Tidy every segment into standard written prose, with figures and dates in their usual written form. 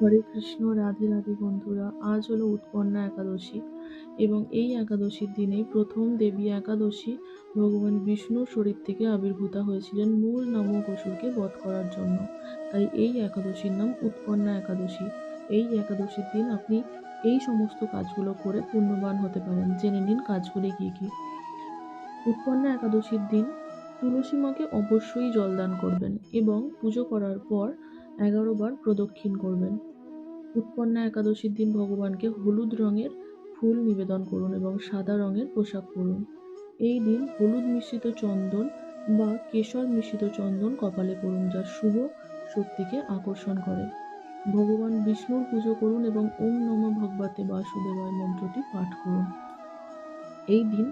হরে কৃষ্ণ, রাধে রাধে বন্ধুরা। আজ হলো উৎপন্না একাদশী এবং এই একাদশীর দিনেই প্রথম দেবী একাদশী ভগবান বিষ্ণুর শরীর থেকে আবির্ভূত হয়েছিলেন মূল নামক অসুরকে বধ করার জন্য। তাই এই একাদশীর নাম উৎপন্না একাদশী। এই একাদশীর দিন আপনি এই সমস্ত কাজগুলো করে পুণ্যবান হতে পারেন। জেনে নিন কাজগুলি কি কি। উৎপন্না একাদশীর দিন তুলসী মাকে অবশ্যই জলদান করবেন এবং পুজো করার পর 11 বার প্রদক্ষিণ করবেন। উৎপন্না একাদশীর দিন ভগবানকে হলুদ রঙের ফুল নিবেদন করুন এবং সাদা রঙের পোশাক পরুন। এই দিন হলুদ মিশ্রিত চন্দন বা কেশর মিশ্রিত চন্দন কপালে পরুন, যা শুভ শক্তিকে আকর্ষণ করে। ভগবান বিষ্ণুর পুজো করুন এবং ওম নমঃ ভগবতে বাসুদেবায় মন্ত্রটি পাঠ করুন। এই দিন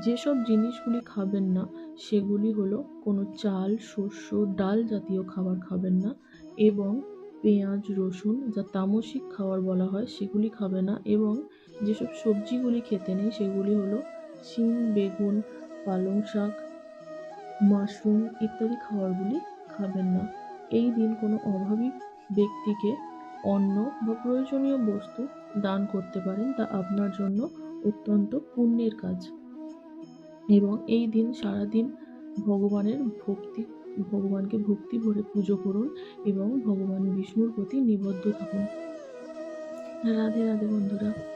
যেসব জিনিসগুলি খাবেন না সেগুলি হলো কোনো চাল, শস্য, ডাল জাতীয় খাবার খাবেন না এবং পেঁয়াজ, রসুন যা তামসিক খাবার বলা হয় সেগুলি খাবে না এবং যেসব সবজিগুলি খেতে নেই সেগুলি হলো শিম, বেগুন, পালং শাক, মাশরুম ইত্যাদি খাবারগুলি খাবেন না। এই দিন কোনো অভাবী ব্যক্তিকে অন্ন বা প্রয়োজনীয় বস্তু দান করতে পারেন, তা আপনার জন্য অত্যন্ত পুণ্যের কাজ। এবং এই দিন সারাদিন ভগবানের ভক্তি ভগবানকে ভক্তি ভরে পুজো করুন এবং ভগবান বিষ্ণুর প্রতি নিবদ্ধ থাকুন। রাধে রাধে বন্ধুরা।